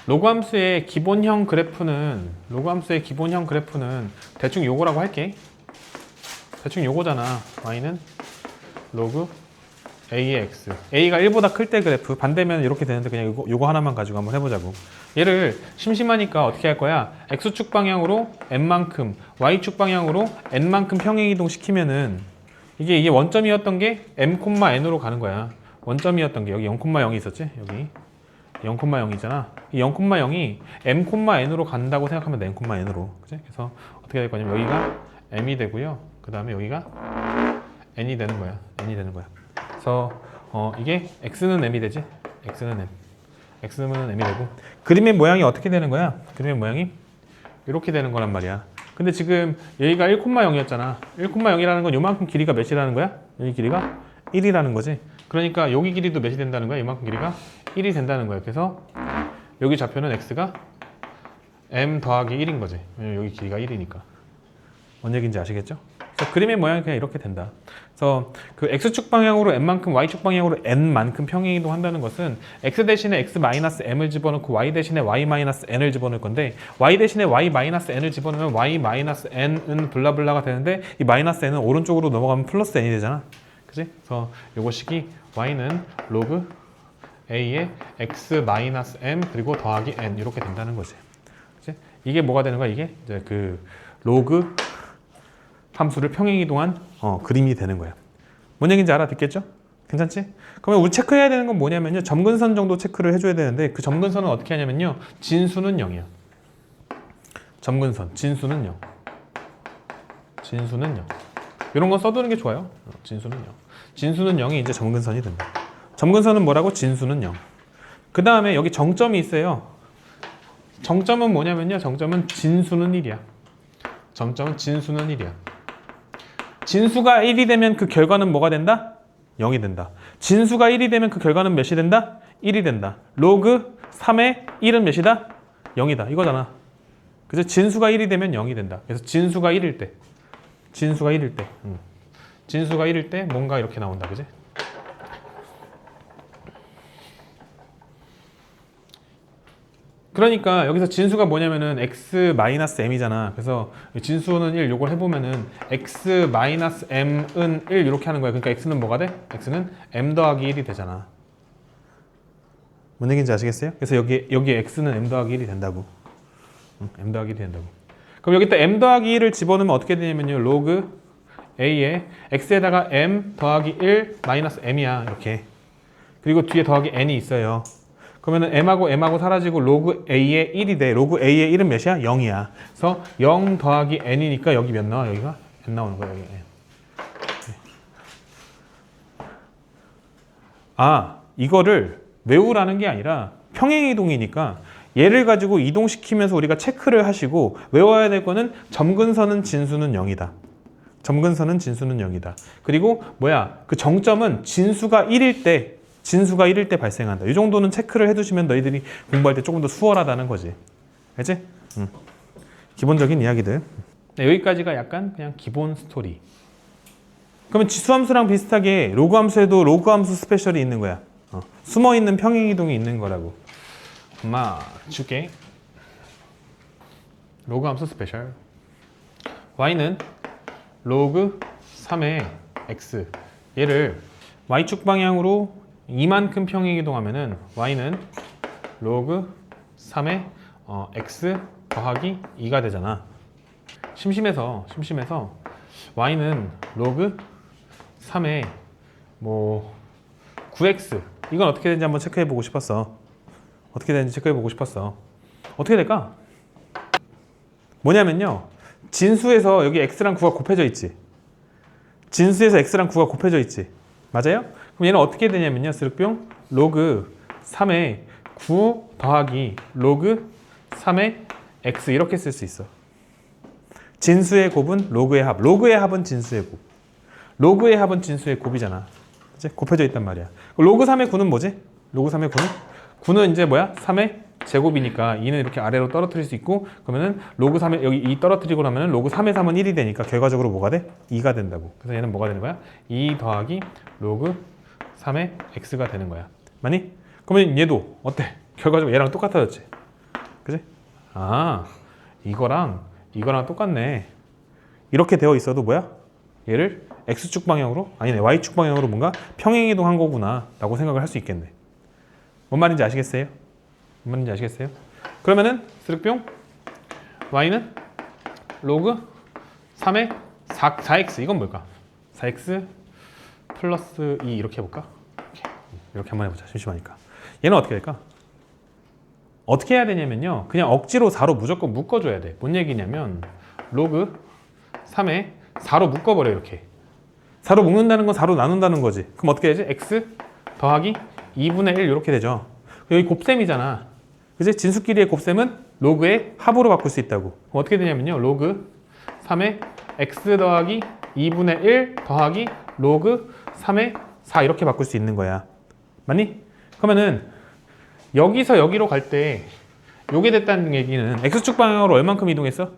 로그 함수의 기본형 그래프는 대충 요거라고 할게. 대충 요거잖아. y는 로그 a의 x. a가 1보다 클 때 그래프. 반대면 이렇게 되는데 그냥 요거 하나만 가지고 한번 해보자고. 얘를 심심하니까 어떻게 할 거야? x축 방향으로 n만큼, y축 방향으로 n만큼 평행이동 시키면은 이게 원점이었던 게 m,n으로 가는 거야. 원점이었던 게 여기 0,0이 있었지? 여기 0,0이잖아. 이 0,0이 m,n으로 간다고 생각하면 돼. m,n으로. 그치? 그래서 어떻게 될 거냐면 여기가 m이 되고요. 그 다음에 여기가 n이 되는 거야. 그래서 이게 x는 m이 되지? x는 m은 m이 되고 그림의 모양이 어떻게 되는 거야? 그림의 모양이 이렇게 되는 거란 말이야. 근데 지금 여기가 1,0이었잖아. 1,0이라는 건 요만큼 길이가 몇이라는 거야? 여기 길이가 1이라는 거지. 그러니까 여기 길이도 몇이 된다는 거야? 요만큼 길이가 1이 된다는 거야. 그래서 여기 좌표는 x가 m 더하기 1인 거지. 왜냐면 여기 길이가 1이니까. 뭔 얘기인지 아시겠죠? 그래서 그림의 모양이 그냥 이렇게 된다. 그래서 그 x축 방향으로 n만큼, y축 방향으로 n만큼 평행이동 한다는 것은 x 대신에 x-m을 집어넣고 y 대신에 y-n을 집어넣을 건데 y 대신에 y-n을 집어넣으면 y-n은 블라블라가 되는데 이 -n은 오른쪽으로 넘어가면 플러스 n이 되잖아. 그치? 그래서 요거식이 y는 로그 a의 x-m 그리고 더하기 n 이렇게 된다는 거지. 그치? 이게 뭐가 되는 거야? 이게 이제 그 로그 함수를 평행이동한 그림이 되는 거야. 뭔 얘기인지 알아듣겠죠? 괜찮지? 그러면 우리 체크해야 되는 건 뭐냐면요. 점근선 정도 체크를 해줘야 되는데 그 점근선은 어떻게 하냐면요. 진수는 0이야. 점근선, 진수는 0. 이런 건 써두는 게 좋아요. 진수는 0. 진수는 0이 이제 점근선이 된다. 점근선은 뭐라고? 진수는 0. 그 다음에 여기 정점이 있어요. 정점은 뭐냐면요. 정점은 진수는 1이야. 점점은 진수는 1이야. 진수가 1이 되면 그 결과는 뭐가 된다? 0이 된다. 진수가 1이 되면 그 결과는 몇이 된다? 1이 된다. 로그 3의 1은 몇이다? 0이다. 이거잖아. 그래서 진수가 1이 되면 0이 된다. 그래서 진수가 1일 때 뭔가 이렇게 나온다. 그지? 그러니까 여기서 진수가 뭐냐면은 x-m이잖아. 그래서 진수는 1 요걸 해보면은 x-m은 1 이렇게 하는 거야. 그러니까 x는 뭐가 돼? x는 m 더하기 1이 되잖아. 뭔 얘기인지 아시겠어요? 그래서 여기 x는 m 더하기 1이 된다고. m 더하기 1이 된다고. 그럼 여기다 m 더하기 1을 집어넣으면 어떻게 되냐면요. 로그 a에 x에다가 m 더하기 1 마이너스 m이야. 이렇게. 그리고 뒤에 더하기 n이 있어요. 그러면은 m하고 사라지고 로그 a의 1이 돼. 로그 a의 1은 몇이야? 0이야. 그래서 0 더하기 n이니까 여기 몇 나와? 여기가 n 나오는 거야. 여기 n. 이거를 외우라는 게 아니라 평행이동이니까 얘를 가지고 이동시키면서 우리가 체크를 하시고 외워야 될 거는 점근선은 진수는 0이다. 그리고 그 정점은 진수가 1일 때 발생한다. 이 정도는 체크를 해두시면 너희들이 공부할 때 조금 더 수월하다는 거지. 알지? 기본적인 이야기들. 네, 여기까지가 약간 그냥 기본 스토리. 그러면 지수함수랑 비슷하게 로그함수에도 로그함수 스페셜이 있는 거야. 숨어있는 평행이동이 있는 거라고. 엄마 줄게. 로그함수 스페셜. y는 로그 3의 x. 얘를 y축 방향으로 이만큼 평행이동하면은 y는 로그 3의 x 더하기 2가 되잖아. 심심해서 y는 로그 3의 9x. 이건 어떻게 되는지 한번 체크해 보고 싶었어. 어떻게 될까? 뭐냐면요. 진수에서 여기 x랑 9가 곱해져 있지. 맞아요? 그럼 얘는 어떻게 되냐면요. 스륵뿅 로그 3의 9 더하기 로그 3의 x 이렇게 쓸 수 있어. 진수의 곱은 로그의 합. 로그의 합은 진수의 곱. 로그의 합은 진수의 곱이잖아. 그치? 곱해져 있단 말이야. 로그 3의 9는 뭐지? 로그 3의 9는? 9는 이제 뭐야? 3의 제곱이니까 2는 이렇게 아래로 떨어뜨릴 수 있고 그러면은 로그 3의 여기 2 떨어뜨리고 나면은 로그 3의 3은 1이 되니까 결과적으로 뭐가 돼? 2가 된다고. 그래서 얘는 뭐가 되는 거야? 2 더하기 로그 3의 x가 되는 거야. 맞니? 그러면 얘도 어때? 결과적으로 얘랑 똑같아졌지. 그지? 아, 이거랑 똑같네. 이렇게 되어 있어도 뭐야? 얘를 x축 방향으로 아니네 y축 방향으로 뭔가 평행이동한 거구나 라고 생각을 할 수 있겠네. 뭔 말인지 아시겠어요? 뭔 말인지 아시겠어요? 그러면은 스륵뿅 y는 로그 3의 4x 이건 뭘까? 4x 플러스 2 이렇게 해볼까? 이렇게 한번 해보자. 심심하니까. 얘는 어떻게 될까? 어떻게 해야 되냐면요. 그냥 억지로 4로 무조건 묶어줘야 돼. 뭔 얘기냐면 로그 3에 4로 묶어버려 이렇게. 4로 묶는다는 건 4로 나눈다는 거지. 그럼 어떻게 되지? x 더하기 2분의 1 이렇게 되죠. 여기 곱셈이잖아. 그지? 진수끼리의 곱셈은 로그의 합으로 바꿀 수 있다고. 그럼 어떻게 되냐면요. 로그 3에 x 더하기 2분의 1 더하기 로그 3에 4 이렇게 바꿀 수 있는 거야. 맞니? 그러면은 여기서 여기로 갈 때 요게 됐다는 얘기는 x축 방향으로 얼만큼 이동했어?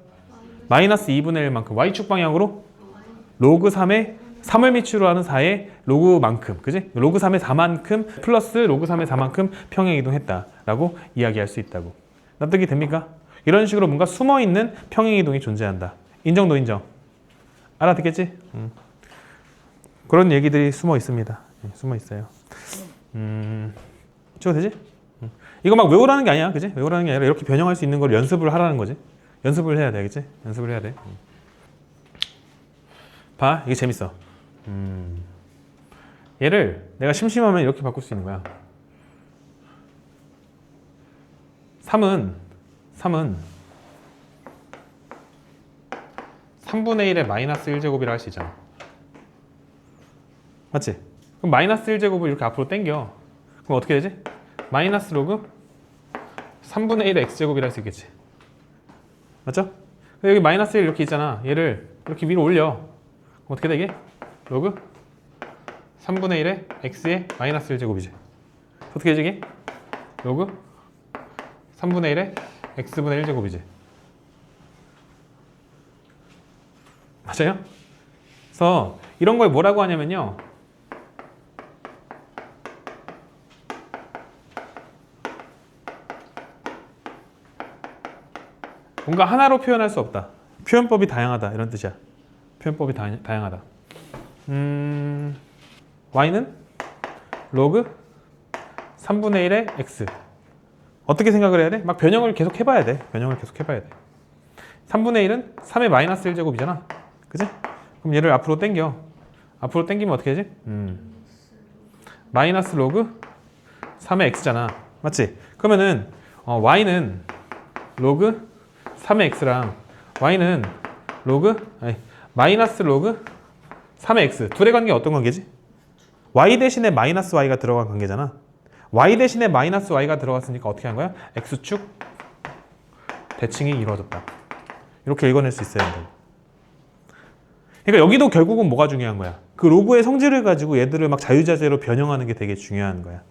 마이너스 2분의 1만큼. y축 방향으로 로그 3에 3을 밑으로 하는 4의 로그만큼, 그지? 로그 3의 4만큼 플러스 로그 3의 4만큼 평행 이동했다라고 이야기할 수 있다고. 납득이 됩니까? 이런 식으로 뭔가 숨어있는 평행 이동이 존재한다. 인정, 노인정? 알아듣겠지? 그런 얘기들이 숨어 있습니다. 숨어 있어요. 이거 되지? 이거 막 외우라는 게 아니야, 그지? 외우라는 게 아니라 이렇게 변형할 수 있는 걸 연습을 하라는 거지. 연습을 해야 돼, 그치? 연습을 해야 돼. 봐, 이게 재밌어. 얘를 내가 심심하면 이렇게 바꿀 수 있는 거야. 3은 3분의 1의 마이너스 1제곱이라 할 수 있잖아. 맞지? 그럼 마이너스 1제곱을 이렇게 앞으로 당겨. 그럼 어떻게 되지? 마이너스 로그 3분의 1의 x제곱이라 할 수 있겠지. 맞죠? 여기 마이너스 1 이렇게 있잖아. 얘를 이렇게 위로 올려. 그럼 어떻게 되게? 로그 3분의 1의 x의 마이너스 1제곱이지. 어떻게 되지 이게? 로그 3분의 1의 x분의 1제곱이지. 맞아요? 그래서 이런 걸 뭐라고 하냐면요. 뭔가 하나로 표현할 수 없다. 표현법이 다양하다 이런 뜻이야. 표현법이 다양하다. y는 로그 3분의 1의 x. 어떻게 생각을 해야 돼? 막 변형을 계속 해봐야 돼. 변형을 계속 해봐야 돼. 3분의 1은 3의 마이너스 1제곱이잖아. 그지? 그럼 얘를 앞으로 당겨. 앞으로 당기면 어떻게 되지? 마이너스 로그 3의 x잖아. 맞지? 그러면은 y는 로그 3의 x랑 y는 마이너스 로그 3의 x. 둘의 관계가 어떤 관계지? y 대신에 마이너스 y가 들어간 관계잖아. y 대신에 마이너스 y가 들어갔으니까 어떻게 한 거야? x축 대칭이 이루어졌다. 이렇게 읽어낼 수 있어야 한다고. 그러니까 여기도 결국은 뭐가 중요한 거야? 그 로그의 성질을 가지고 얘들을 막 자유자재로 변형하는 게 되게 중요한 거야.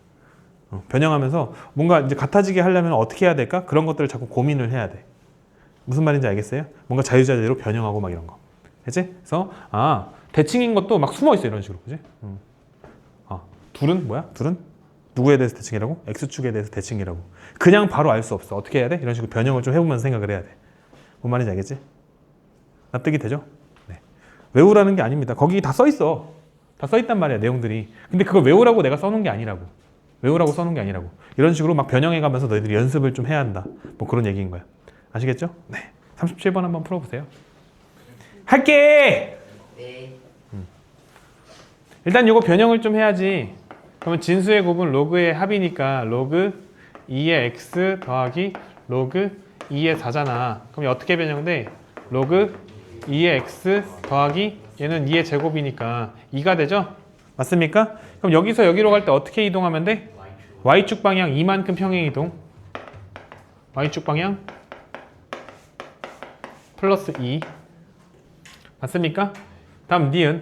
변형하면서 뭔가 이제 같아지게 하려면 어떻게 해야 될까? 그런 것들을 자꾸 고민을 해야 돼. 무슨 말인지 알겠어요? 뭔가 자유자재로 변형하고 막 이런 거. 그치? 그래서 대칭인 것도 막 숨어 있어 이런 식으로. 그치? 둘은 뭐야? 둘은 누구에 대해서 대칭이라고? x축에 대해서 대칭이라고. 그냥 바로 알 수 없어. 어떻게 해야 돼? 이런 식으로 변형을 좀 해보면서 생각을 해야 돼. 뭔 말인지 알겠지? 납득이 되죠? 네. 외우라는 게 아닙니다. 거기 다 써 있어. 다 써 있단 말이야, 내용들이. 근데 그걸 외우라고 내가 써놓은 게 아니라고. 외우라고 써놓은 게 아니라고. 이런 식으로 막 변형해 가면서 너희들이 연습을 좀 해야 한다. 뭐 그런 얘기인 거야. 아시겠죠? 네. 37번 한번 풀어보세요. 할게! 네. 일단 이거 변형을 좀 해야지. 그러면 진수의 곱은 로그의 합이니까 로그 2의 x 더하기 로그 2의 4잖아. 그럼 어떻게 변형돼? 로그 2의 x 더하기 얘는 2의 제곱이니까 2가 되죠? 맞습니까? 그럼 여기서 여기로 갈 때 어떻게 이동하면 돼? y축 방향 2만큼 평행 이동. y축 방향 플러스 2. 맞습니까? 다음 니은.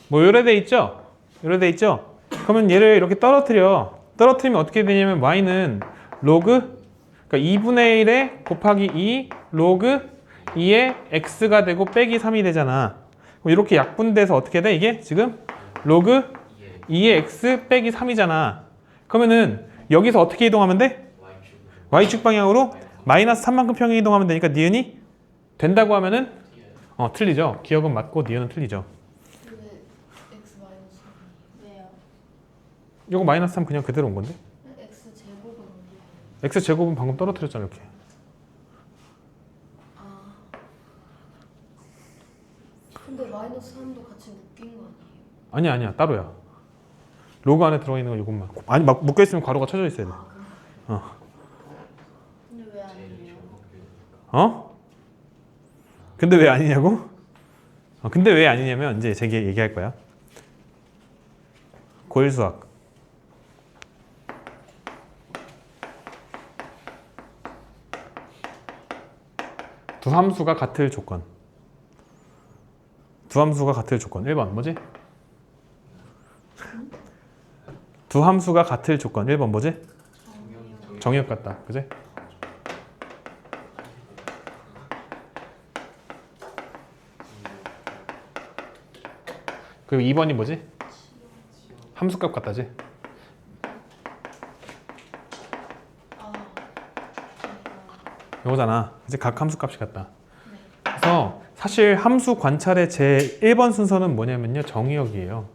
뭐 요래 돼 있죠? 요래 돼 있죠? 그러면 얘를 이렇게 떨어뜨려. 떨어뜨리면 어떻게 되냐면 y는 로그 그러니까 2분의 1에 곱하기 2 로그 2의 x가 되고 빼기 3이 되잖아. 그럼 이렇게 약분돼서 어떻게 돼? 이게 지금 로그 2의 x 빼기 3이잖아. 그러면은 여기서 어떻게 이동하면 돼? y축 방향으로 마이너스 3만큼 평행 이동하면 되니까 니은이 된다고 하면은 틀리죠. 기억은 맞고 니은은 틀리죠. 근데 x 마이너스 왜요? 이거 마이너스 3 그냥 그대로 온 건데? x 제곱은 어디에? x 제곱은 방금 떨어뜨렸잖아 이렇게. 아. 근데 마이너스 3도 같이 묶인 거 아니에요? 아니야 따로야. 로그 안에 들어있는 건 이것만. 아니 막 묶여있으면 괄호가 쳐져 있어야 돼. 아 그럼. 근데 왜 아니에요? 근데 왜 아니냐고? 근데 왜 아니냐면 이제 제가 얘기할 거야. 고일 수학. 두 함수가 같을 조건. 두 함수가 같을 조건. 1번 뭐지? 두 함수가 같을 조건. 1번 뭐지? 정의역 같다. 그지? 그리고 2번이 뭐지? 함수값 같다지? 아. 이거잖아. 이제 각 함수값이 같다. 그래서 사실 함수 관찰의 제 1번 순서는 뭐냐면요. 정의역이에요.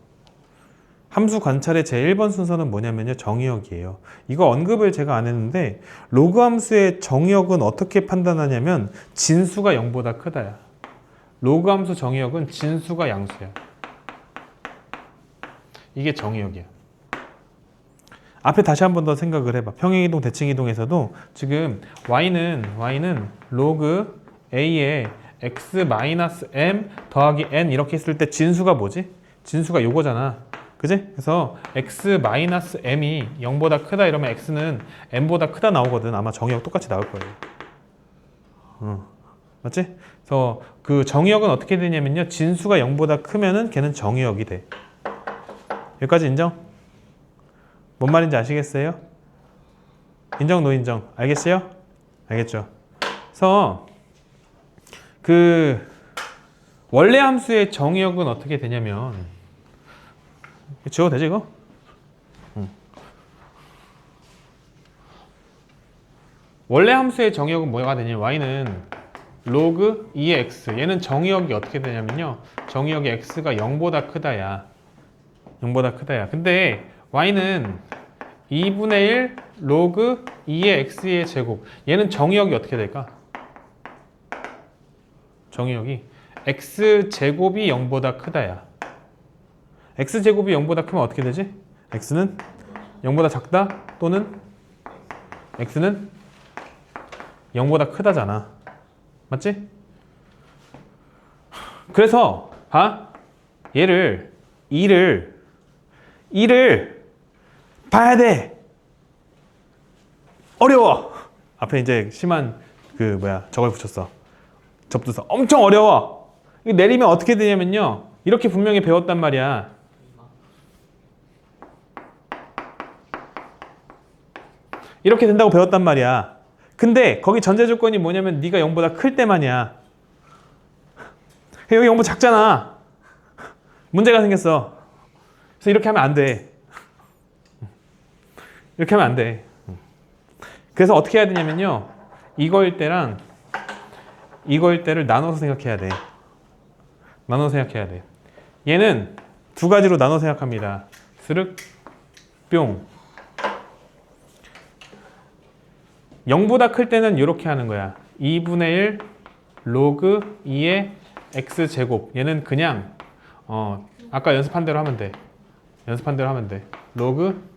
함수 관찰의 제 1번 순서는 뭐냐면요. 정의역이에요. 이거 언급을 제가 안 했는데 로그 함수의 정의역은 어떻게 판단하냐면 진수가 0보다 크다야. 로그 함수 정의역은 진수가 양수야. 이게 정의역이야. 앞에 다시 한 번 더 생각을 해봐. 평행이동, 대칭이동에서도 지금 y는 로그 a에 x-m 더하기 n 이렇게 했을 때 진수가 뭐지? 진수가 요거잖아. 그지? 그래서 x-m이 0보다 크다 이러면 x는 m보다 크다 나오거든. 아마 정의역 똑같이 나올 거예요. 맞지? 그래서 그 정의역은 어떻게 되냐면요. 진수가 0보다 크면은 걔는 정의역이 돼. 여기까지 인정? 뭔 말인지 아시겠어요? 인정, 노인정. 알겠어요? 알겠죠? 그래서 그 원래 함수의 정의역은 어떻게 되냐면 지워도 되지 이거? 원래 함수의 정의역은 뭐가 되냐면 y는 로그 2의 x 얘는 정의역이 어떻게 되냐면요. 정의역이 x가 0보다 크다야. 0보다 크다야. 근데 y는 2분의 1 로그 2의 x의 제곱. 얘는 정의역이 어떻게 될까? 정의역이 x제곱이 0보다 크다야. x제곱이 0보다 크면 어떻게 되지? x는 0보다 작다 또는 x는 0보다 크다잖아. 맞지? 그래서 봐. 얘를 2를 봐야 돼. 어려워. 앞에 이제 심한 저걸 붙였어. 접두사. 엄청 어려워. 이거 내리면 어떻게 되냐면요. 이렇게 분명히 배웠단 말이야. 이렇게 된다고 배웠단 말이야. 근데 거기 전제 조건이 뭐냐면 네가 0보다 클 때만이야. 여기 0보다 작잖아. 문제가 생겼어. 그래서 이렇게 하면 안 돼. 이렇게 하면 안 돼. 그래서 어떻게 해야 되냐면요. 이거일 때랑 이거일 때를 나눠서 생각해야 돼. 나눠서 생각해야 돼. 얘는 두 가지로 나눠 생각합니다. 스륵 뿅. 0보다 클 때는 이렇게 하는 거야. 2분의 1 로그 2의 x제곱. 얘는 그냥 아까 연습한 대로 하면 돼. 연습한 대로 하면 돼. 로그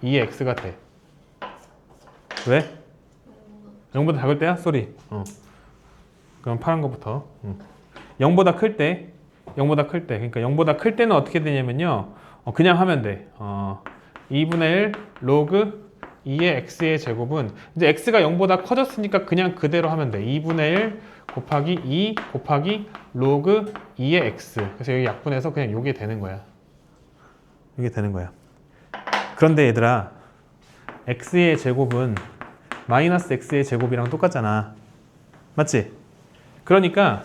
2의 x가 돼. 왜? 0보다 작을 때야? 쏘리. 그럼 파란 거부터. 0보다 클 때. 그러니까 0보다 클 때는 어떻게 되냐면요. 그냥 하면 돼. 2분의 1 로그 2의 x의 제곱은 이제 x가 0보다 커졌으니까 그냥 그대로 하면 돼. 2분의 1 곱하기 2 곱하기 로그 2의 x. 그래서 여기 약분해서 그냥 요게 되는 거야. 이게 되는 거야. 그런데 얘들아, x의 제곱은 마이너스 x의 제곱이랑 똑같잖아. 맞지? 그러니까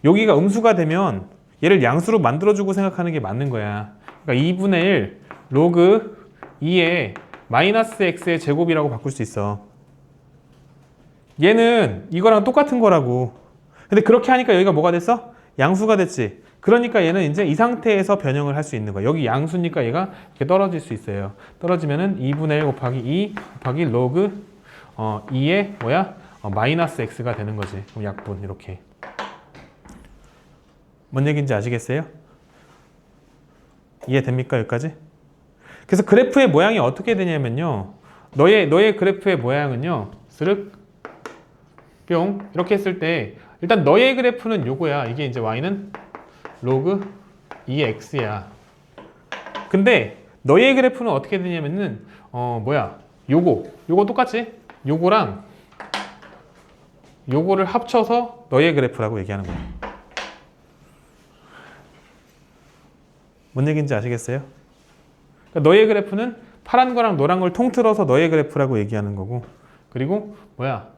여기가 음수가 되면 얘를 양수로 만들어주고 생각하는 게 맞는 거야. 그러니까 2분의 1 로그 2의 마이너스 x의 제곱이라고 바꿀 수 있어. 얘는 이거랑 똑같은 거라고. 근데 그렇게 하니까 여기가 뭐가 됐어? 양수가 됐지. 그러니까 얘는 이제 이 상태에서 변형을 할 수 있는 거야. 여기 양수니까 얘가 이렇게 떨어질 수 있어요. 떨어지면은 2분의 1 곱하기 2 곱하기 로그 2의 뭐야? 마이너스 x가 되는 거지. 그럼 약분 이렇게. 뭔 얘기인지 아시겠어요? 이해됩니까? 여기까지? 그래서 그래프의 모양이 어떻게 되냐면요. 너의 그래프의 모양은요. 스륵 뿅 이렇게 했을 때 일단 너의 그래프는 요거야. 이게 이제 y는 로그 2x야. 근데 너의 그래프는 어떻게 되냐면은 뭐야? 요거 똑같지? 요거랑 요거를 합쳐서 너의 그래프라고 얘기하는 거야. 뭔 얘기인지 아시겠어요? 그러니까 너의 그래프는 파란 거랑 노란 걸 통틀어서 너의 그래프라고 얘기하는 거고, 그리고 뭐야?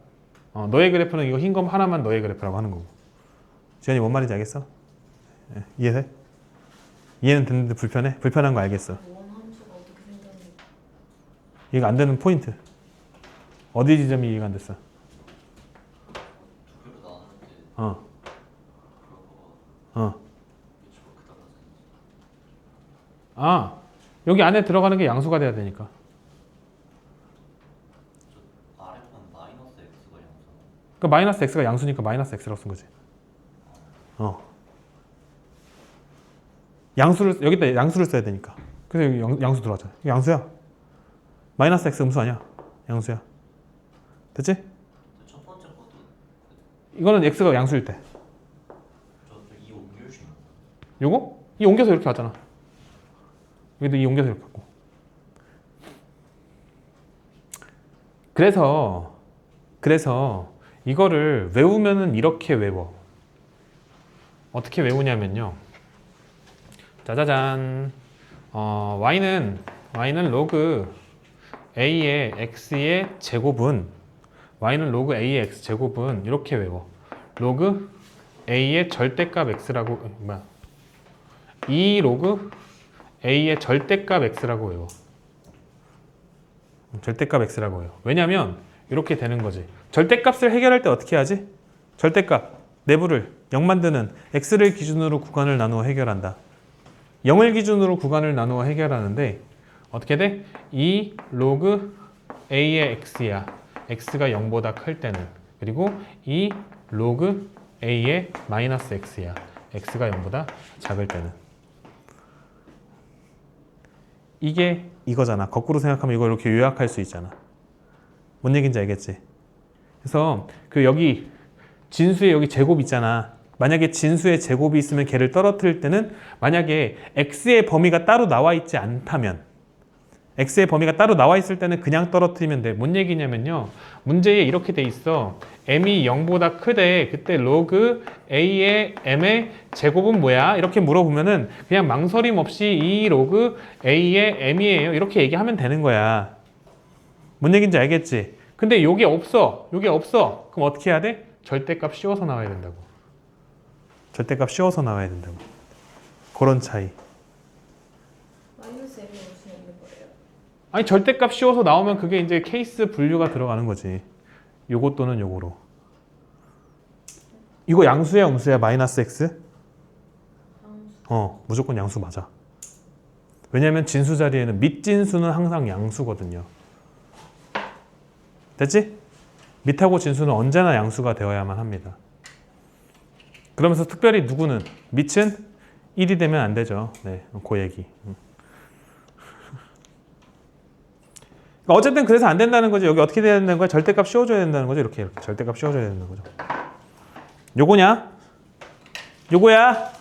너의 그래프는 이거 흰 거 하나만 너의 그래프라고 하는 거고. 지현이 뭔 말인지 알겠어? 예, 이해돼? 이해는 됐는데 불편해? 불편한 거 알겠어. 원 함수가 어떻게 생겼는지. 이해가 안 되는 포인트. 어디 지점이 이해가 안 됐어? 여기 안에 들어가는 게 양수가 돼야 되니까. 그러니까 마이너스 x가 양수니까 마이너스 x라고 쓴 거지. 여기다 양수를 써야 되니까. 그래서 여기 양수 들어가잖아. 이거 양수야. 마이너스 x 음수 아니야. 양수야. 됐지? 첫 번째 것도 이거는 x가 양수일 때. 저이 옮겨주시면 요거? 이 옮겨서 이렇게 하잖아. 여기도 이 옮겨서 이렇게 갖고. 그래서 이거를 외우면은 이렇게 외워. 어떻게 외우냐면요. 짜자잔. y는 로그 a의 x의 제곱은 y는 로그 a의 x 제곱은 이렇게 외워. 로그 a의 절대값 x라고 뭐야? 2 로그 a의 절대값 x라고 외워. 절대값 x라고 해요. 왜냐면 이렇게 되는 거지. 절대값을 해결할 때 어떻게 하지? 절대값 내부를 0 만드는 x를 기준으로 구간을 나누어 해결한다. 0을 기준으로 구간을 나누어 해결하는데 어떻게 돼? 2 로그 a의 x야. x가 0보다 클 때는. 그리고 2 로그 a의 마이너스 x야. x가 0보다 작을 때는. 이게 이거잖아. 거꾸로 생각하면 이거 이렇게 요약할 수 있잖아. 뭔 얘기인지 알겠지? 그래서 그 여기 진수의 여기 제곱 있잖아. 만약에 진수의 제곱이 있으면 걔를 떨어뜨릴 때는 만약에 x의 범위가 따로 나와 있지 않다면 x의 범위가 따로 나와 있을 때는 그냥 떨어뜨리면 돼. 뭔 얘기냐면요. 문제에 이렇게 돼 있어. m이 0보다 크대. 그때 로그 a의 m의 제곱은 뭐야? 이렇게 물어보면은 그냥 망설임 없이 2 로그 a의 m이에요. 이렇게 얘기하면 되는 거야. 뭔 얘기인지 알겠지? 근데 요게 없어. 요게 없어. 그럼 어떻게 해야 돼? 절대값 씌워서 나와야 된다고. 절대값 씌워서 나와야 된다고. 그런 차이. 마이너스 m이 올 수 있는 거예요. 아니 절대값 씌워서 나오면 그게 이제 케이스 분류가 들어가는 거지. 요거 또는 요거로. 이거 양수야 음수야? 마이너스 x? 함수. 무조건 양수 맞아. 왜냐면 진수 자리에는 밑진수는 항상 양수거든요. 됐지? 밑하고 진수는 언제나 양수가 되어야만 합니다. 그러면서 특별히 누구는 밑은 1이 되면 안 되죠. 네, 그 얘기. 어쨌든 그래서 안 된다는 거지. 여기 어떻게 돼야 된다는 거야? 절대값 씌워줘야 된다는 거죠. 이렇게 절대값 씌워줘야 된다는 거죠. 요거냐? 요거야?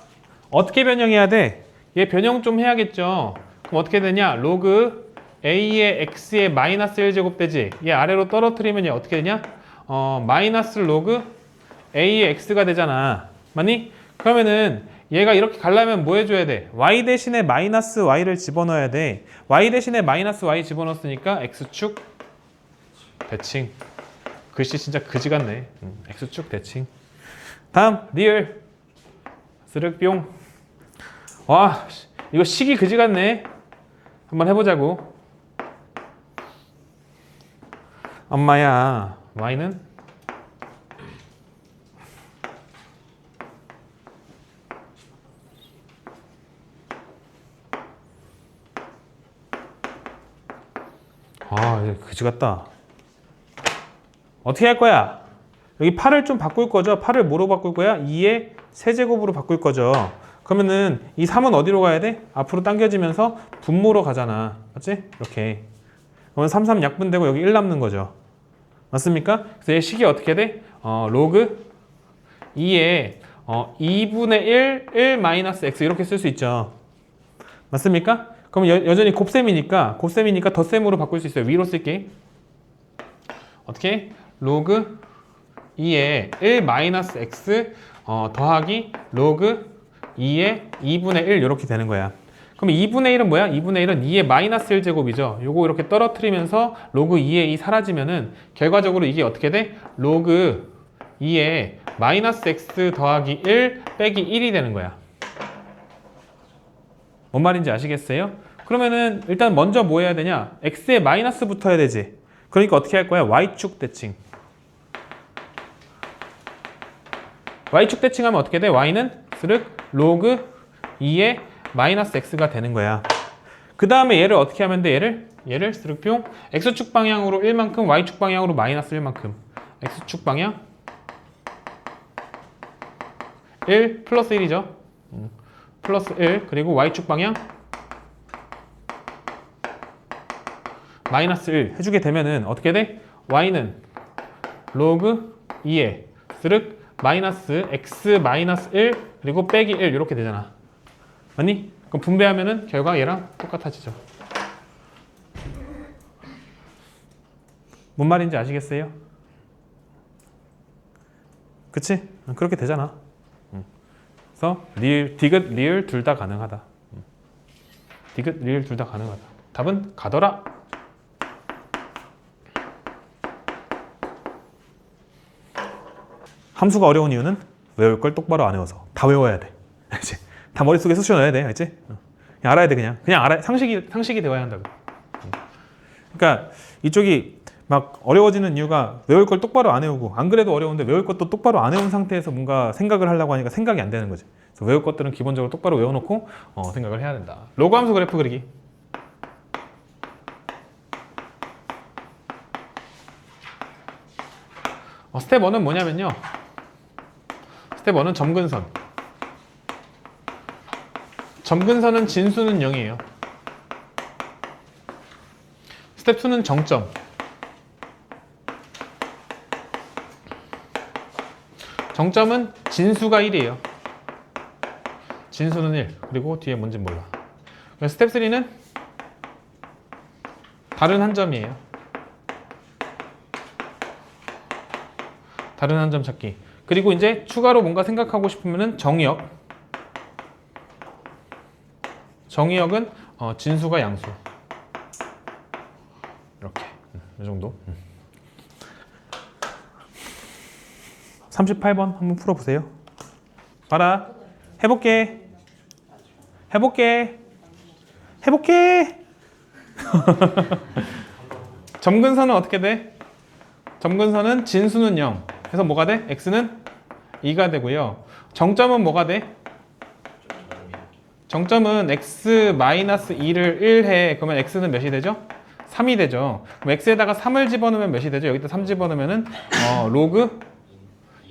어떻게 변형해야 돼? 얘 변형 좀 해야겠죠. 그럼 어떻게 되냐? 로그 a의 x의 마이너스 1제곱 되지. 얘 아래로 떨어뜨리면 얘 어떻게 되냐? 마이너스 로그 a의 x가 되잖아. 맞니? 그러면은 얘가 이렇게 가려면 뭐 해줘야 돼? y 대신에 마이너스 y를 집어넣어야 돼. y 대신에 마이너스 y 집어넣었으니까 x축 대칭. 글씨 진짜 그지 같네. x축 대칭. 다음 리을 스륵뿅. 와 이거 식이 그지 같네. 한번 해보자고. 엄마야 y는 그지 같다. 어떻게 할 거야? 여기 8을 좀 바꿀 거죠? 8을 뭐로 바꿀 거야? 2의 세제곱으로 바꿀 거죠? 그러면은 이 3은 어디로 가야 돼? 앞으로 당겨지면서 분모로 가잖아. 맞지? 이렇게. 그러면 3, 3 약분되고 여기 1 남는 거죠. 맞습니까? 그래서 얘 식이 어떻게 돼? 로그 2의 2분의 1 마이너스 x 이렇게 쓸 수 있죠. 맞습니까? 그럼 여전히 곱셈이니까 덧셈으로 바꿀 수 있어요. 위로 쓸게. 어떻게? 로그 2의 1 마이너스 x 더하기 로그 2의 2분의 1 이렇게 되는 거야. 그럼 2분의 1은 뭐야? 2분의 1은 2의 마이너스 1제곱이죠. 요거 이렇게 떨어뜨리면서 로그 2의 2 사라지면은 결과적으로 이게 어떻게 돼? 로그 2의 마이너스 x 더하기 1 빼기 1이 되는 거야. 뭔 말인지 아시겠어요? 그러면은 일단 먼저 뭐 해야 되냐? x에 마이너스 붙어야 되지. 그러니까 어떻게 할 거야? y축 대칭. y축 대칭하면 어떻게 돼? y는 스륵 로그 2의 마이너스 x가 되는 거야. 그 다음에 얘를 어떻게 하면 돼? 얘를 스륵뿅 x축 방향으로 1만큼 y축 방향으로 마이너스 1만큼 x축 방향 1 플러스 1이죠. 플러스 1 그리고 y축 방향 마이너스 1 해주게 되면은 어떻게 돼? y는 로그 2의 스륵 마이너스 x 마이너스 1 그리고 빼기 1 이렇게 되잖아. 맞니? 그럼 분배하면은 결과 얘랑 똑같아지죠. 뭔 말인지 아시겠어요? 그치? 그렇게 되잖아. 그래서 디귿, 리을 둘 다 가능하다. 디귿, 리을 둘 다 가능하다. 답은 가더라. 함수가 어려운 이유는 외울 걸 똑바로 안 외워서. 다 외워야 돼. 알지? 다 머릿속에 쑤셔 넣어야 돼. 알지? 그냥 알아야 돼. 그냥 알아. 상식이 되어야 한다고. 그러니까 이쪽이 막 어려워지는 이유가 외울 걸 똑바로 안 외우고, 안 그래도 어려운데 외울 것도 똑바로 안 외운 상태에서 뭔가 생각을 하려고 하니까 생각이 안 되는 거지. 그래서 외울 것들은 기본적으로 똑바로 외워놓고 생각을 해야 된다. 로그 함수 그래프 그리기. 스텝 1은 뭐냐면요. 스텝 1은 점근선. 점근선은 진수는 0이에요. 스텝 2는 정점. 정점은 진수가 1이에요. 진수는 1. 그리고 뒤에 뭔지 몰라. 스텝 3는 다른 한 점이에요. 다른 한 점 찾기. 그리고 이제 추가로 뭔가 생각하고 싶으면은 정의역. 정의역은 진수가 양수. 이렇게. 이 정도. 38번 한번 풀어보세요. 봐라. 해볼게. 점근선은 어떻게 돼? 점근선은 진수는 0. 그래서 뭐가 돼? x는 2가 되고요. 정점은 뭐가 돼? 정점은 x-2를 1해. 그러면 x는 몇이 되죠? 3이 되죠. 그럼 x에다가 3을 집어넣으면 몇이 되죠? 여기다 3 집어넣으면은 로그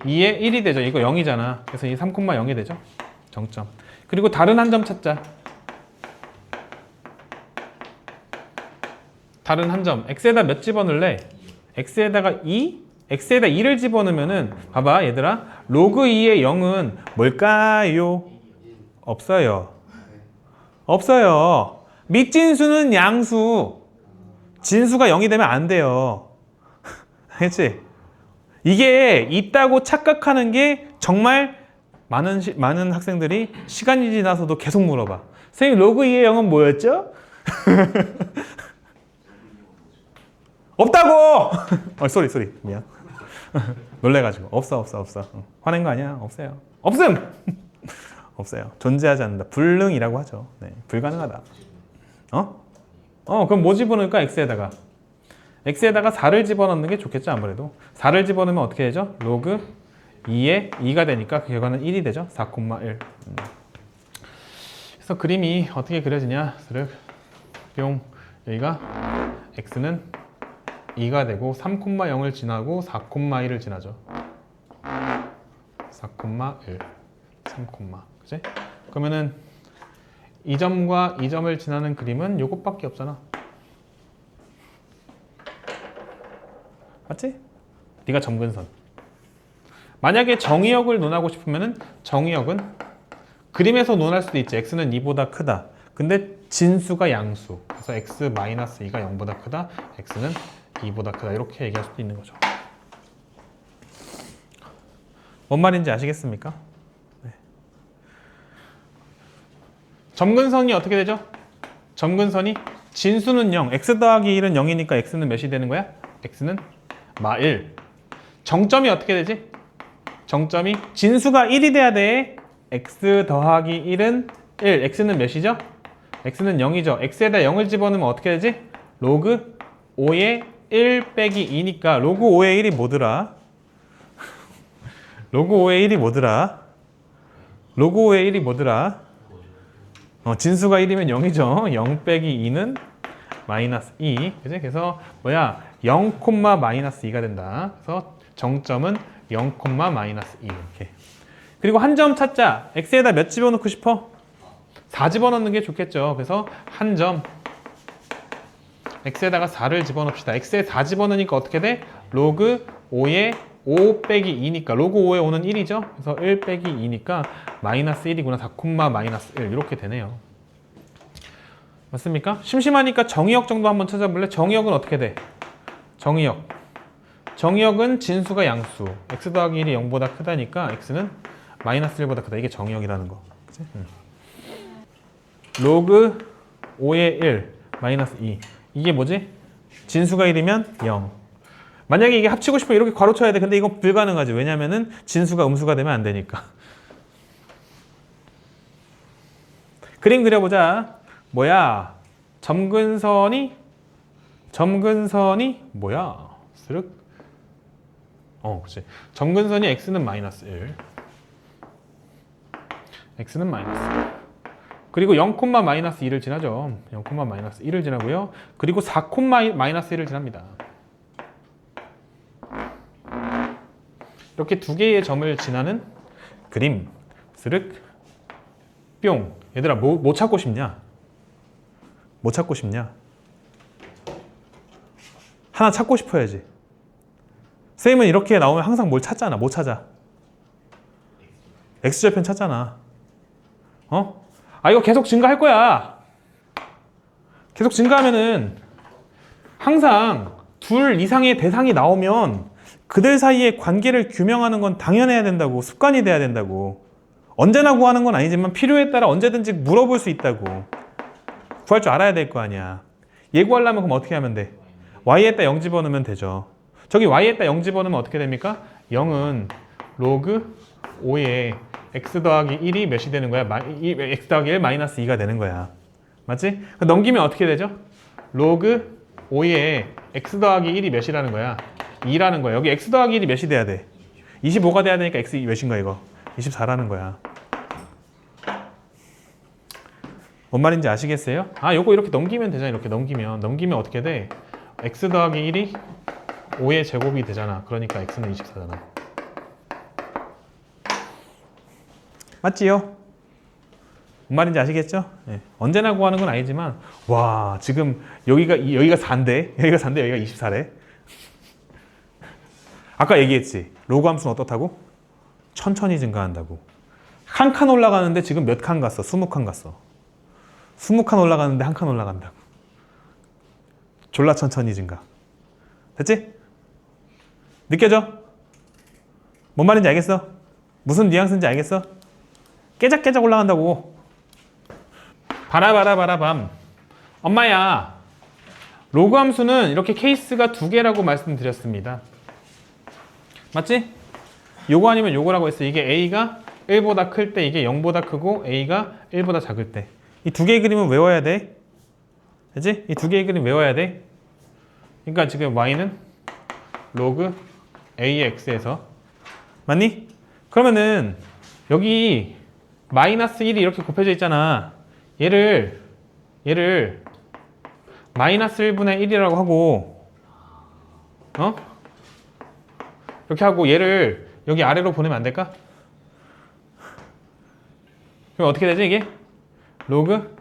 2의 1이 되죠. 이거 0이잖아. 그래서 이 3,0이 되죠. 정점. 그리고 다른 한 점 찾자. 다른 한 점. x에다 몇 집어넣을래? x에다가 2? x에다 2를 집어넣으면은 봐봐 얘들아. 로그 2의 0은 뭘까요? 없어요. 없어요. 밑진수는 양수. 진수가 0이 되면 안 돼요. 알겠지? 이게 있다고 착각하는 게 정말 많은 학생들이 시간이 지나서도 계속 물어봐. 선생님 로그 2의 0은 뭐였죠? 없다고! 쏘리 미안. 놀래가지고 없어. 화낸 거 아니야? 없어요. 없음! 없어요. 존재하지 않는다. 불능이라고 하죠. 네, 불가능하다. 그럼 뭐 집어넣을까? x에다가 4를 집어넣는 게 좋겠죠. 아무래도 4를 집어넣으면 어떻게 되죠? 로그 2에 2가 되니까 그 결과는 1이 되죠. 4,1. 그래서 그림이 어떻게 그려지냐? 뿅. 여기가 x는 2가 되고 3,0을 지나고 4,1을 지나죠. 4,1 3, 그치? 그러면은 이 점과 이 점을 지나는 그림은 요것밖에 없잖아. 맞지? 네가 점근선. 만약에 정의역을 논하고 싶으면은 정의역은 그림에서 논할 수도 있지. x는 2보다 크다. 근데 진수가 양수. 그래서 x-2가 0보다 크다. x는 2보다 크다. 이렇게 얘기할 수도 있는 거죠. 뭔 말인지 아시겠습니까? 네. 점근선이 어떻게 되죠? 점근선이 진수는 0, x 더하기 1은 0이니까 x는 몇이 되는 거야? x는 마1. 정점이 어떻게 되지? 정점이 진수가 1이 돼야 돼. x 더하기 1은 1. x는 몇이죠? x는 0이죠. x에다 0을 집어넣으면 어떻게 되지? 로그 5의 1 빼기 2니까 로그 5의 1이 뭐더라? 로그 5의 1이 뭐더라? 로그 5의 1이 뭐더라? 진수가 1이면 0이죠. 0 빼기 2는 마이너스 2. 그치? 그래서 뭐야? 0, 마이너스 2가 된다. 그래서 정점은 0, 마이너스 2 이렇게. 그리고 한 점 찾자. x에다 몇 집어넣고 싶어? 4 집어넣는 게 좋겠죠. 그래서 한 점 x에다가 4를 집어넣읍시다. x에 4 집어넣으니까 어떻게 돼? 로그 5에 5 빼기 2니까 로그 5에 5는 1이죠. 그래서 1 빼기 2니까 마이너스 1이구나. 4, 마이너스 1 이렇게 되네요. 맞습니까? 심심하니까 정의역 정도 한번 찾아볼래? 정의역은 어떻게 돼? 정의역은 진수가 양수. x 더하기 1이 0보다 크다니까 x는 마이너스 1보다 크다. 이게 정의역이라는 거. 그치? 로그 5의 1 마이너스 2. 이게 뭐지? 진수가 1이면 0. 만약에 이게 합치고 싶으면 이렇게 괄호 쳐야 돼. 근데 이건 불가능하지. 왜냐면은 진수가 음수가 되면 안 되니까. 그림 그려보자. 뭐야? 점근선이 뭐야? 스륵. 그렇지. 점근선이 x는 마이너스 1. x는 마이너스 1. 그리고 0, 마이너스 2를 지나죠. 0, 마이너스 1을 지나고요. 그리고 4, 마이너스 1을 지납니다. 이렇게 두 개의 점을 지나는 그림. 스륵. 뿅. 얘들아, 뭐 찾고 싶냐? 뭐 찾고 싶냐? 하나 찾고 싶어야지. 쌤은 이렇게 나오면 항상 뭘 찾잖아. 뭐 찾아? x절편 찾잖아. 이거 계속 증가할 거야. 계속 증가하면은 항상 둘 이상의 대상이 나오면 그들 사이의 관계를 규명하는 건 당연해야 된다고. 습관이 돼야 된다고. 언제나 구하는 건 아니지만 필요에 따라 언제든지 물어볼 수 있다고. 구할 줄 알아야 될 거 아니야. 예구하려면 그럼 어떻게 하면 돼? y에다 0 집어넣으면 되죠. 저기 y에다 0 집어넣으면 어떻게 됩니까? 0은 로그 5에 x 더하기 1이 몇이 되는 거야? x 더하기 1 마이너스 2가 되는 거야. 맞지? 넘기면 어떻게 되죠? 로그 5에 x 더하기 1이 몇이라는 거야? 2라는 거야. 여기 x 더하기 1이 몇이 돼야 돼? 25가 돼야 되니까 x 몇인가 이거? 24라는 거야. 뭔 말인지 아시겠어요? 요거 이렇게 넘기면 되잖아. 이렇게 넘기면 어떻게 돼? x 더하기 1이 5의 제곱이 되잖아. 그러니까 x는 24잖아. 맞지요? 뭔 말인지 아시겠죠? 네. 언제나 구하는 건 아니지만 와 지금 여기가 4인데 여기가 24래. 아까 얘기했지. 로그 함수는 어떻다고? 천천히 증가한다고. 한 칸 올라가는데 지금 몇 칸 갔어? 20칸 갔어. 20칸 올라가는데 한 칸 올라간다고. 졸라 천천히 증가. 됐지? 느껴져? 뭔 말인지 알겠어? 무슨 뉘앙스인지 알겠어? 깨작깨작 올라간다고. 바라밤. 엄마야, 로그 함수는 이렇게 케이스가 두 개라고 말씀드렸습니다. 맞지? 요거 아니면 요거라고 했어. 이게 a가 1보다 클 때, 이게 0보다 크고 a가 1보다 작을 때. 이 두 개의 그림은 외워야 돼. 그치? 이 두 개의 그림 외워야 돼. 그러니까 지금 y는 로그 ax에서 맞니? 그러면은 여기 마이너스 1이 이렇게 곱해져 있잖아. 얘를 마이너스 1분의 1이라고 하고 이렇게 하고 얘를 여기 아래로 보내면 안 될까? 그럼 어떻게 되지 이게? 로그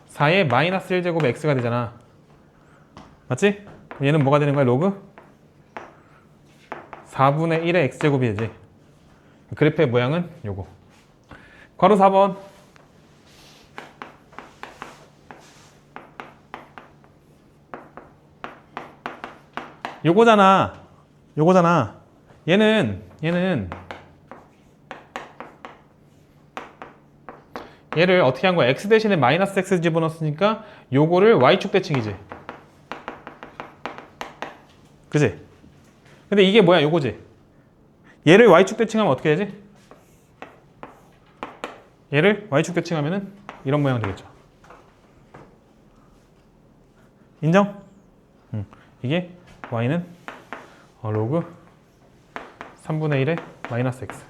4의 마이너스 1제곱 x가 되잖아. 맞지? 그럼 얘는 뭐가 되는 거야? 로그 4분의 1의 x제곱이 되지. 그래프의 모양은 요거. 괄호 4번. 요거잖아. 얘는 얘를 어떻게 한 거야? x 대신에 마이너스 x 집어넣었으니까 요거를 y축 대칭이지. 그지? 근데 이게 뭐야? 요거지. 얘를 y축 대칭하면 어떻게 되지? 얘를 y축 대칭하면은 이런 모양 되겠죠. 인정? 이게 y는 로그 3분의 1의 마이너스 x.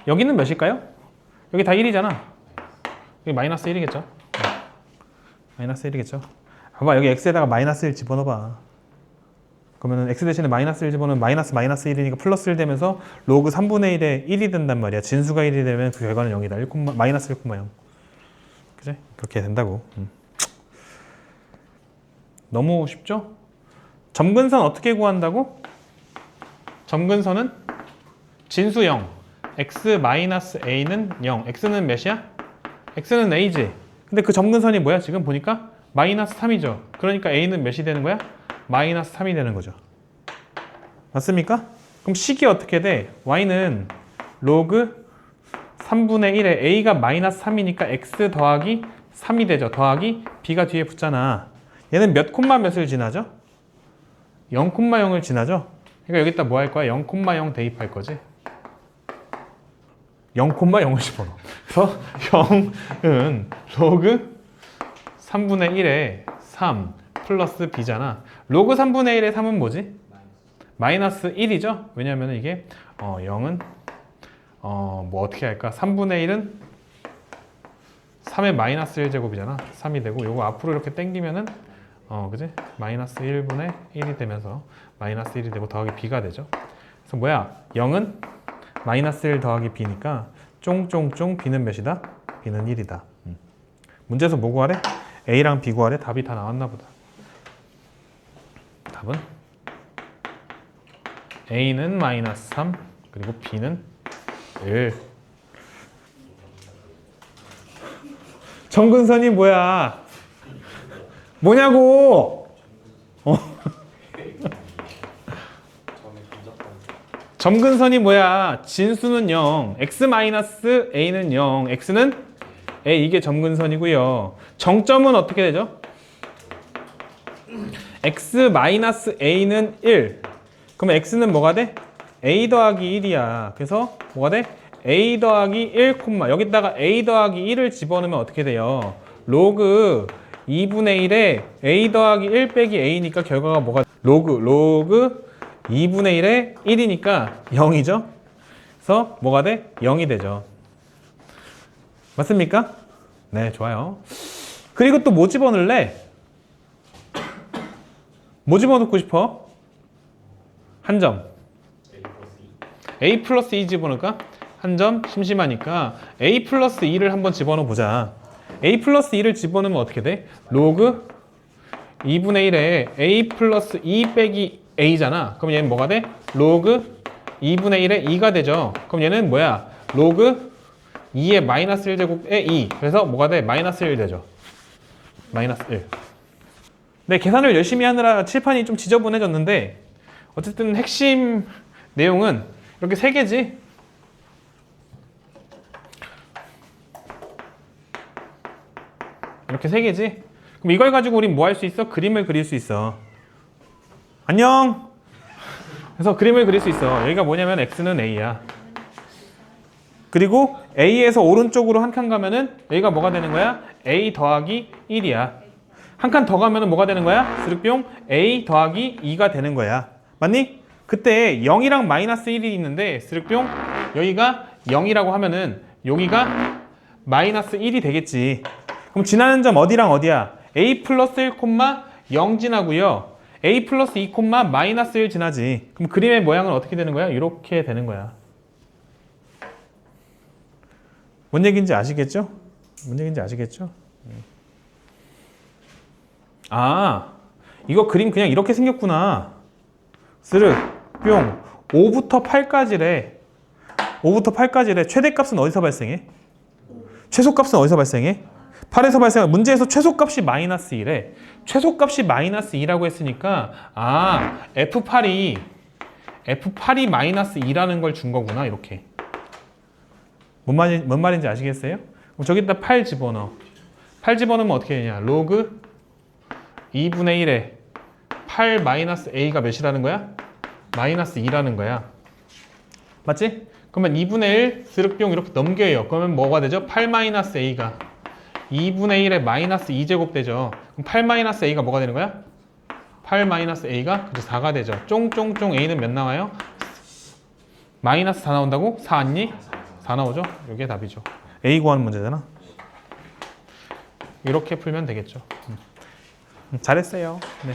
여기는 몇일까요? 여기 다 1이잖아. 여기 마이너스 1이겠죠? 마이너스 1이겠죠? 봐봐, 여기 x에다가 마이너스 1 집어넣어봐. 그러면 x 대신에 마이너스 1 집어넣으면 마이너스 1이니까 플러스 1 되면서 로그 3분의 1에 1이 된단 말이야. 진수가 1이 되면 그 결과는 0이다. 마이너스 1,0. 그지? 그렇게 된다고. 너무 쉽죠? 점근선 어떻게 구한다고? 점근선은 진수 0, x-a는 0, x는 몇이야? x는 a지. 근데 그 점근선이 뭐야? 지금 보니까 마이너스 3이죠. 그러니까 a는 몇이 되는 거야? 마이너스 3이 되는 거죠. 맞습니까? 그럼 식이 어떻게 돼? y는 로그 3분의 1에 a가 마이너스 3이니까 x 더하기 3이 되죠. 더하기 b가 뒤에 붙잖아. 얘는 몇 콤마 몇을 지나죠? 0,0을 지나죠? 그러니까 여기다 뭐 할 거야? 0,0 대입할 거지. 0,0을 집어넣어. 그래서 0은 로그 3분의 1에 3 플러스 b잖아. 로그 3분의 1에 3은 뭐지? 마이너스 1이죠? 왜냐면 이게 0은 뭐 어떻게 할까? 3분의 1은 3의 마이너스 1제곱이잖아. 3이 되고 요거 앞으로 이렇게 당기면은 그지? 마이너스 1분의 1이 되면서 마이너스 1이 되고 더하기 b가 되죠. 그래서 뭐야? 0은 마이너스 1 더하기 b니까 쫑쫑쫑 b는 몇이다? b는 1이다. 문제에서 뭐 구하래? a랑 b 구하래? 답이 다 나왔나 보다. 답은 a는 마이너스 3 그리고 b는 1. 점근선이 뭐야? 뭐냐고! 점근선이 뭐야? 진수는 0, x-a는 0, x는 a, 이게 점근선이고요. 정점은 어떻게 되죠? x-a는 1. 그럼 x는 뭐가 돼? a 더하기 1이야. 그래서 뭐가 돼? a 더하기 1, 여기다가 a 더하기 1을 집어넣으면 어떻게 돼요? 로그 2분의 1에 a 더하기 1 빼기 a니까 결과가 뭐가 로그 2분의 1에 1이니까 0이죠? 그래서 뭐가 돼? 0이 되죠. 맞습니까? 네, 좋아요. 그리고 또 뭐 집어넣을래? 뭐 집어넣고 싶어? 한 점. a 플러스 2 집어넣을까? 한 점 심심하니까 a 플러스 2를 한번 집어넣어 보자. a 플러스 2를 집어넣으면 어떻게 돼? 로그 2분의 1에 a 플러스 2 빼기 a잖아. 그럼 얘는 뭐가 돼? 로그 2분의 1에 2가 되죠. 그럼 얘는 뭐야? 로그 2의 마이너스 1제곱에 2. 그래서 뭐가 돼? 마이너스 1 되죠. 마이너스 1. 네, 계산을 열심히 하느라 칠판이 좀 지저분해졌는데 어쨌든 핵심 내용은 이렇게 세 개지. 이렇게 세 개지. 그럼 이걸 가지고 우리 뭐 할 수 있어? 그림을 그릴 수 있어. 안녕. 그래서 그림을 그릴 수 있어. 여기가 뭐냐면 x는 a야. 그리고 a에서 오른쪽으로 한 칸 가면은 여기가 뭐가 되는 거야? a 더하기 1이야. 한 칸 더 가면은 뭐가 되는 거야? 스륵뿅 a 더하기 2가 되는 거야. 맞니? 그때 0이랑 마이너스 1이 있는데 스륵뿅 여기가 0이라고 하면은 여기가 마이너스 1이 되겠지. 그럼 지나는 점 어디랑 어디야? a 플러스 1, 0 지나고요. a 플러스 2 콤마 마이너스 1 지나지. 그럼 그림의 모양은 어떻게 되는 거야? 이렇게 되는 거야. 뭔 얘기인지 아시겠죠? 뭔 얘기인지 아시겠죠? 아, 이거 그림 그냥 이렇게 생겼구나. 스르, 뿅. 5부터 8까지래. 5부터 8까지래. 최대값은 어디서 발생해? 최소값은 어디서 발생해? 8에서 발생한 문제에서 최소값이 마이너스 2래. 최소값이 마이너스 2라고 했으니까 F8이 마이너스 2라는 걸 준 거구나. 이렇게. 뭔 말인지 아시겠어요? 그럼 저기다 8 집어넣어. 8 집어넣으면 어떻게 되냐? 로그 2분의 1에 8 마이너스 a가 몇이라는 거야? 마이너스 2라는 거야. 맞지? 그러면 2분의 1 스륵뿅 이렇게 넘겨요. 그러면 뭐가 되죠? 8 마이너스 a가 2분의 1에 마이너스 2제곱 되죠. 그럼 8 마이너스 a가 뭐가 되는 거야? 8 마이너스 a가 그죠 4가 되죠. 쫑쫑쫑 a는 몇 나와요? 마이너스 4 나온다고? 4 아니니? 4 나오죠? 이게 답이죠. a 구하는 문제잖아. 이렇게 풀면 되겠죠. 잘했어요. 네.